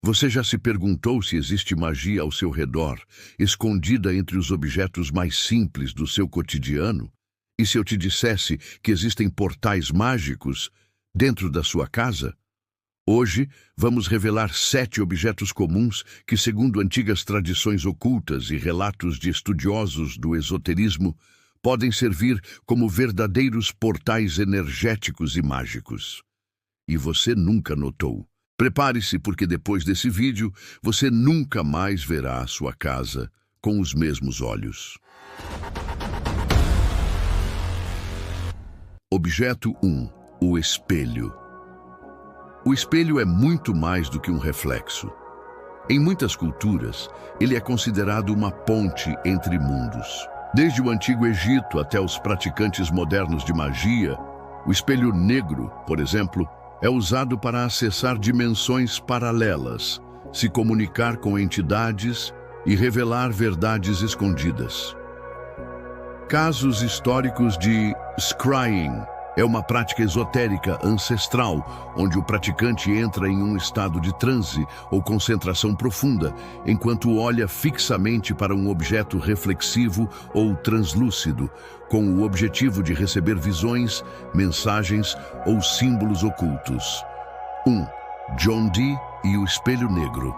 Você já se perguntou se existe magia ao seu redor, escondida entre os objetos mais simples do seu cotidiano? E se eu te dissesse que existem portais mágicos dentro da sua casa? Hoje, vamos revelar 7 objetos comuns que, segundo antigas tradições ocultas e relatos de estudiosos do esoterismo, podem servir como verdadeiros portais energéticos e mágicos. E você nunca notou. Prepare-se, porque depois desse vídeo, você nunca mais verá a sua casa com os mesmos olhos. Objeto 1. O espelho. O espelho é muito mais do que um reflexo. Em muitas culturas, ele é considerado uma ponte entre mundos. Desde o Antigo Egito até os praticantes modernos de magia, o espelho negro, por exemplo, é usado para acessar dimensões paralelas, se comunicar com entidades e revelar verdades escondidas. Casos históricos de scrying é uma prática esotérica ancestral, onde o praticante entra em um estado de transe ou concentração profunda, enquanto olha fixamente para um objeto reflexivo ou translúcido, com o objetivo de receber visões, mensagens ou símbolos ocultos. 1. John Dee e o Espelho Negro.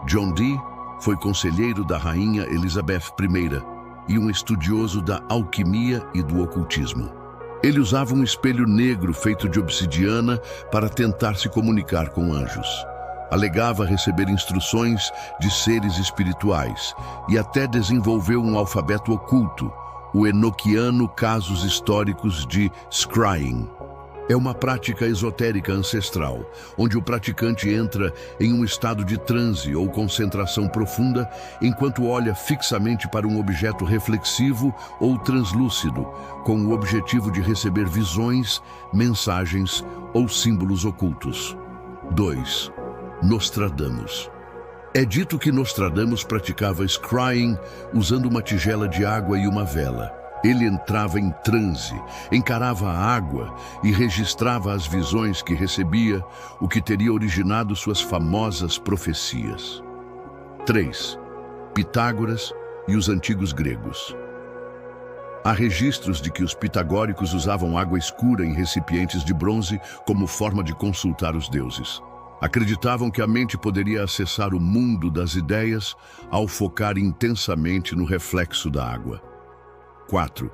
John Dee foi conselheiro da rainha Elizabeth I e um estudioso da alquimia e do ocultismo. Ele usava um espelho negro feito de obsidiana para tentar se comunicar com anjos. Alegava receber instruções de seres espirituais e até desenvolveu um alfabeto oculto, o enoquiano Casos Históricos de Scrying. É uma prática esotérica ancestral, onde o praticante entra em um estado de transe ou concentração profunda enquanto olha fixamente para um objeto reflexivo ou translúcido, com o objetivo de receber visões, mensagens ou símbolos ocultos. 2. Nostradamus. É dito que Nostradamus praticava scrying usando uma tigela de água e uma vela. Ele entrava em transe, encarava a água e registrava as visões que recebia, o que teria originado suas famosas profecias. 3. Pitágoras e os antigos gregos. Há registros de que os pitagóricos usavam água escura em recipientes de bronze como forma de consultar os deuses. Acreditavam que a mente poderia acessar o mundo das ideias ao focar intensamente no reflexo da água. 4.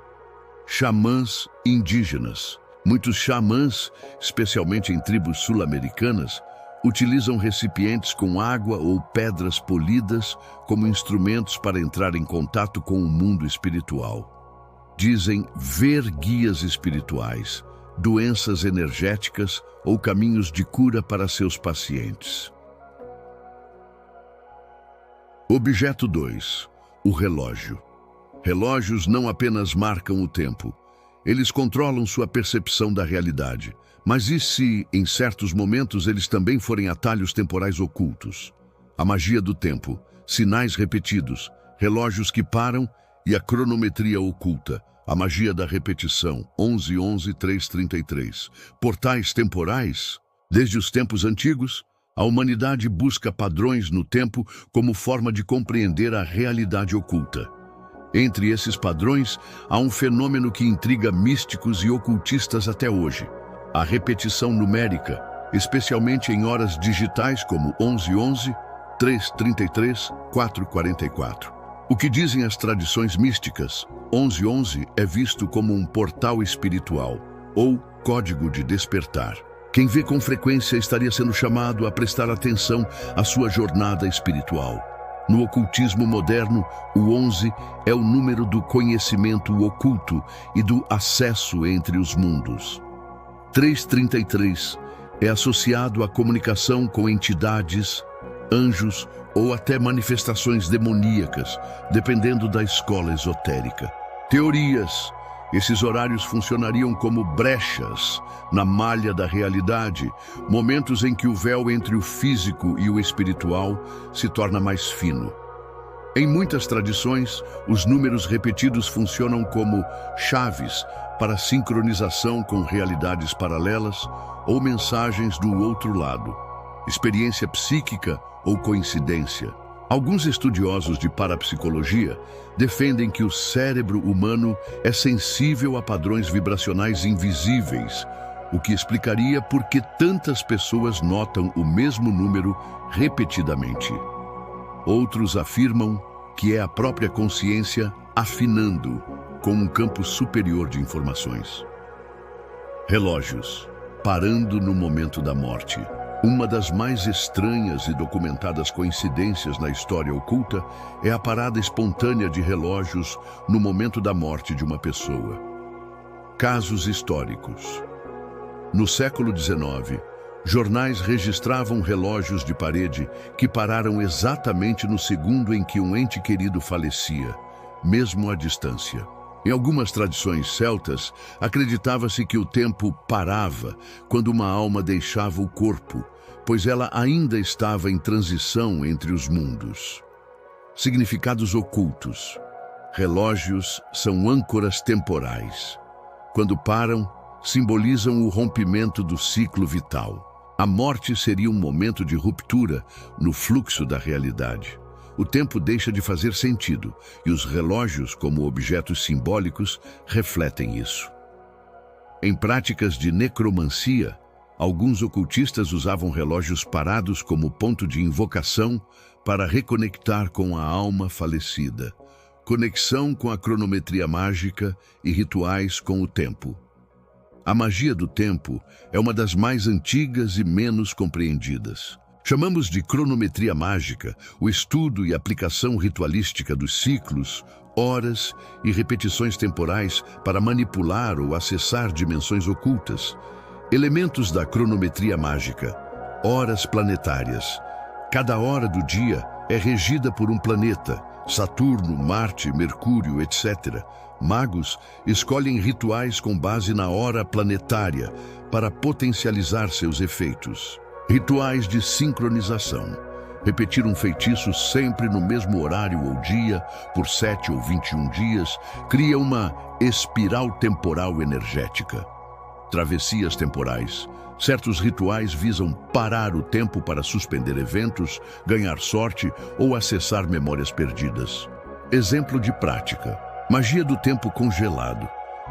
Xamãs indígenas. Muitos xamãs, especialmente em tribos sul-americanas, utilizam recipientes com água ou pedras polidas como instrumentos para entrar em contato com o mundo espiritual. Dizem ver guias espirituais, doenças energéticas ou caminhos de cura para seus pacientes. Objeto 2. O relógio. Relógios não apenas marcam o tempo, eles controlam sua percepção da realidade. Mas e se, em certos momentos, eles também forem atalhos temporais ocultos? A magia do tempo, sinais repetidos, relógios que param e a cronometria oculta, a magia da repetição, 11-11-3-33. Portais temporais? Desde os tempos antigos, a humanidade busca padrões no tempo como forma de compreender a realidade oculta. Entre esses padrões, há um fenômeno que intriga místicos e ocultistas até hoje: a repetição numérica, especialmente em horas digitais como 11-11, 3-33, 4-44. O que dizem as tradições místicas? 11-11 é visto como um portal espiritual, ou código de despertar. Quem vê com frequência estaria sendo chamado a prestar atenção à sua jornada espiritual. No ocultismo moderno, o 11 é o número do conhecimento oculto e do acesso entre os mundos. 333 é associado à comunicação com entidades, anjos ou até manifestações demoníacas, dependendo da escola esotérica. Teorias: esses horários funcionariam como brechas na malha da realidade, momentos em que o véu entre o físico e o espiritual se torna mais fino. Em muitas tradições, os números repetidos funcionam como chaves para sincronização com realidades paralelas ou mensagens do outro lado, experiência psíquica ou coincidência? Alguns estudiosos de parapsicologia defendem que o cérebro humano é sensível a padrões vibracionais invisíveis, o que explicaria por que tantas pessoas notam o mesmo número repetidamente. Outros afirmam que é a própria consciência afinando com um campo superior de informações. Relógios, parando no momento da morte. Uma das mais estranhas e documentadas coincidências na história oculta é a parada espontânea de relógios no momento da morte de uma pessoa. Casos históricos. No século XIX, jornais registravam relógios de parede que pararam exatamente no segundo em que um ente querido falecia, mesmo à distância. Em algumas tradições celtas, acreditava-se que o tempo parava quando uma alma deixava o corpo, pois ela ainda estava em transição entre os mundos. Significados ocultos. Relógios são âncoras temporais. Quando param, simbolizam o rompimento do ciclo vital. A morte seria um momento de ruptura no fluxo da realidade. O tempo deixa de fazer sentido, e os relógios, como objetos simbólicos, refletem isso. Em práticas de necromancia, alguns ocultistas usavam relógios parados como ponto de invocação para reconectar com a alma falecida, conexão com a cronometria mágica e rituais com o tempo. A magia do tempo é uma das mais antigas e menos compreendidas. Chamamos de cronometria mágica o estudo e aplicação ritualística dos ciclos, horas e repetições temporais para manipular ou acessar dimensões ocultas. Elementos da cronometria mágica. Horas planetárias. Cada hora do dia é regida por um planeta, Saturno, Marte, Mercúrio, etc. Magos escolhem rituais com base na hora planetária para potencializar seus efeitos. Rituais de sincronização. Repetir um feitiço sempre no mesmo horário ou dia, por 7 ou 21 dias, cria uma espiral temporal energética. Travessias temporais. Certos rituais visam parar o tempo para suspender eventos, ganhar sorte ou acessar memórias perdidas. Exemplo de prática. Magia do tempo congelado.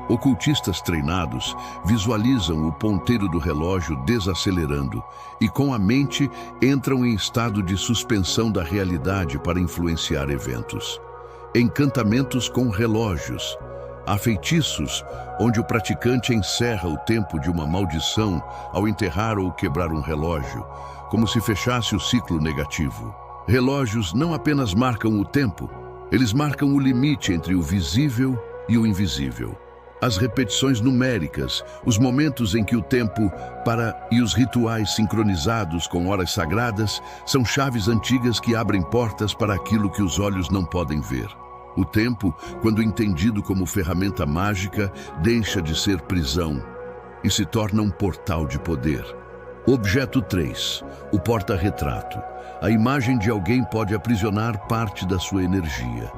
Ocultistas treinados visualizam o ponteiro do relógio desacelerando e, com a mente, entram em estado de suspensão da realidade para influenciar eventos. Encantamentos com relógios. Há feitiços onde o praticante encerra o tempo de uma maldição ao enterrar ou quebrar um relógio, como se fechasse o ciclo negativo. Relógios não apenas marcam o tempo, eles marcam o limite entre o visível e o invisível. As repetições numéricas, os momentos em que o tempo para e os rituais sincronizados com horas sagradas são chaves antigas que abrem portas para aquilo que os olhos não podem ver. O tempo, quando entendido como ferramenta mágica, deixa de ser prisão e se torna um portal de poder. Objeto 3. O porta-retrato. A imagem de alguém pode aprisionar parte da sua energia.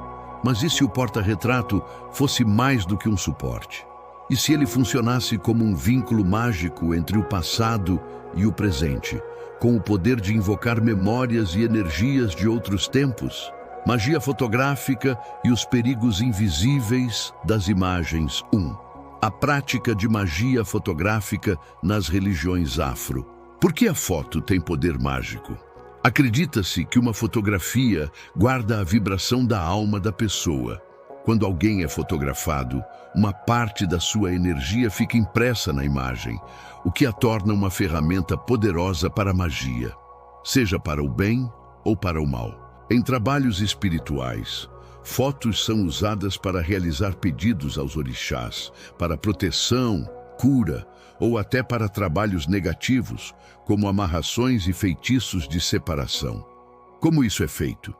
Mas e se o porta-retrato fosse mais do que um suporte? E se ele funcionasse como um vínculo mágico entre o passado e o presente, com o poder de invocar memórias e energias de outros tempos? Magia fotográfica e os perigos invisíveis das imagens 1. A prática de magia fotográfica nas religiões afro. Por que a foto tem poder mágico? Acredita-se que uma fotografia guarda a vibração da alma da pessoa. Quando alguém é fotografado, uma parte da sua energia fica impressa na imagem, o que a torna uma ferramenta poderosa para a magia, seja para o bem ou para o mal. Em trabalhos espirituais, fotos são usadas para realizar pedidos aos orixás, para proteção, cura ou até para trabalhos negativos, como amarrações e feitiços de separação. Como isso é feito?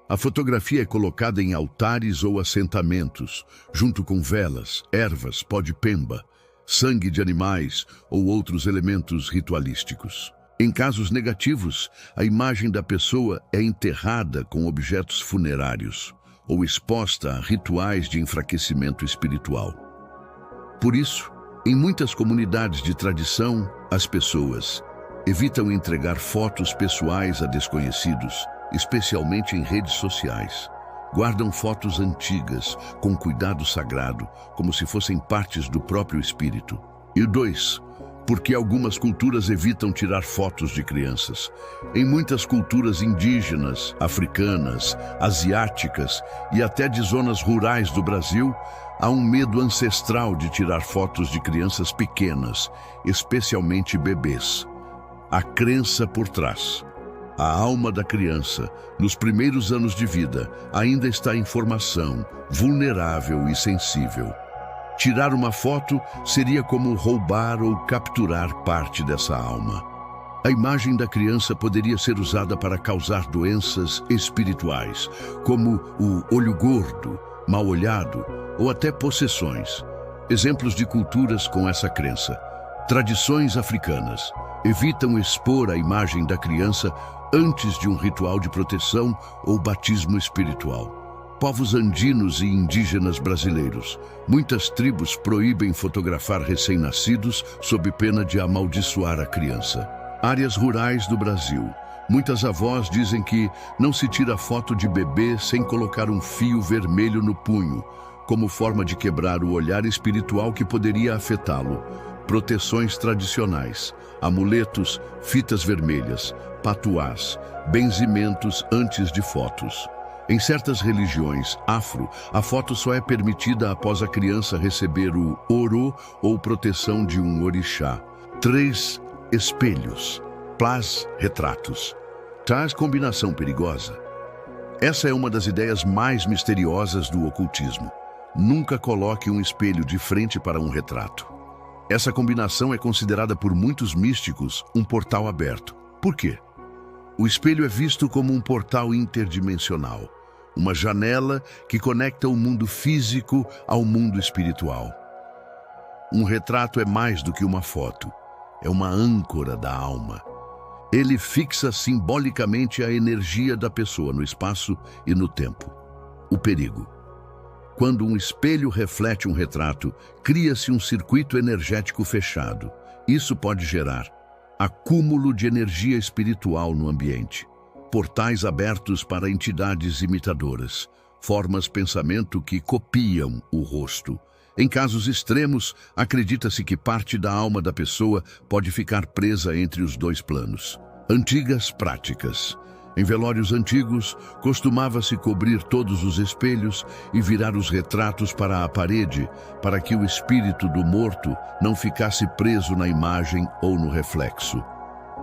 A fotografia é colocada em altares ou assentamentos, junto com velas, ervas, pó de pemba, sangue de animais ou outros elementos ritualísticos. Em casos negativos, a imagem da pessoa é enterrada com objetos funerários ou exposta a rituais de enfraquecimento espiritual. Por isso, em muitas comunidades de tradição, as pessoas Evitam entregar fotos pessoais a desconhecidos, especialmente em redes sociais. Guardam fotos antigas, com cuidado sagrado, como se fossem partes do próprio espírito. E 2. Porque algumas culturas evitam tirar fotos de crianças. Em muitas culturas indígenas, africanas, asiáticas e até de zonas rurais do Brasil, há um medo ancestral de tirar fotos de crianças pequenas, especialmente bebês. A crença por trás. A alma da criança, nos primeiros anos de vida, ainda está em formação, vulnerável e sensível. Tirar uma foto seria como roubar ou capturar parte dessa alma. A imagem da criança poderia ser usada para causar doenças espirituais, como o olho gordo, mal-olhado ou até possessões. Exemplos de culturas com essa crença. Tradições africanas evitam expor a imagem da criança antes de um ritual de proteção ou batismo espiritual. Povos andinos e indígenas brasileiros. Muitas tribos proíbem fotografar recém-nascidos sob pena de amaldiçoar a criança. Áreas rurais do Brasil. Muitas avós dizem que não se tira foto de bebê sem colocar um fio vermelho no punho, como forma de quebrar o olhar espiritual que poderia afetá-lo. Proteções tradicionais, amuletos, fitas vermelhas, patuás, benzimentos antes de fotos. Em certas religiões afro, a foto só é permitida após a criança receber o orô ou proteção de um orixá. 3. Espelhos. Retratos. Traz combinação perigosa. Essa é uma das ideias mais misteriosas do ocultismo. Nunca coloque um espelho de frente para um retrato. Essa combinação é considerada por muitos místicos um portal aberto. Por quê? O espelho é visto como um portal interdimensional, uma janela que conecta o mundo físico ao mundo espiritual. Um retrato é mais do que uma foto, é uma âncora da alma. Ele fixa simbolicamente a energia da pessoa no espaço e no tempo. O perigo. Quando um espelho reflete um retrato, cria-se um circuito energético fechado. Isso pode gerar acúmulo de energia espiritual no ambiente, portais abertos para entidades imitadoras, formas pensamento que copiam o rosto. Em casos extremos, acredita-se que parte da alma da pessoa pode ficar presa entre os dois planos. Antigas práticas. Em velórios antigos, costumava-se cobrir todos os espelhos e virar os retratos para a parede, para que o espírito do morto não ficasse preso na imagem ou no reflexo.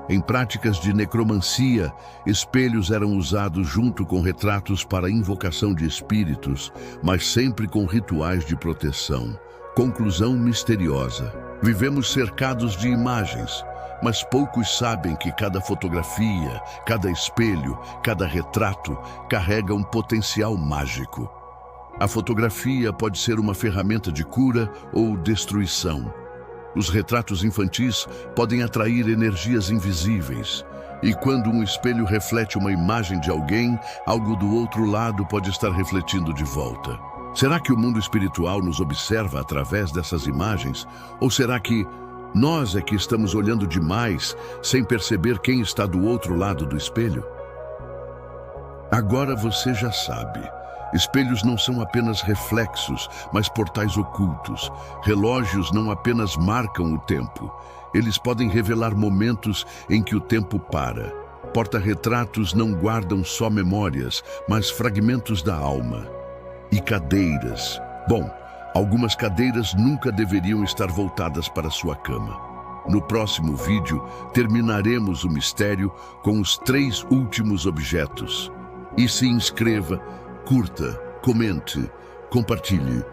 Em práticas de necromancia, espelhos eram usados junto com retratos para invocação de espíritos, mas sempre com rituais de proteção. Conclusão misteriosa. Vivemos cercados de imagens, mas poucos sabem que cada fotografia, cada espelho, cada retrato carrega um potencial mágico. A fotografia pode ser uma ferramenta de cura ou destruição. Os retratos infantis podem atrair energias invisíveis. E quando um espelho reflete uma imagem de alguém, algo do outro lado pode estar refletindo de volta. Será que o mundo espiritual nos observa através dessas imagens? Ou será que nós é que estamos olhando demais, sem perceber quem está do outro lado do espelho? Agora você já sabe. Espelhos não são apenas reflexos, mas portais ocultos. Relógios não apenas marcam o tempo. Eles podem revelar momentos em que o tempo para. Porta-retratos não guardam só memórias, mas fragmentos da alma. E cadeiras. Bom, algumas cadeiras nunca deveriam estar voltadas para sua cama. No próximo vídeo, terminaremos o mistério com os 3 últimos objetos. E se inscreva, curta, comente, compartilhe.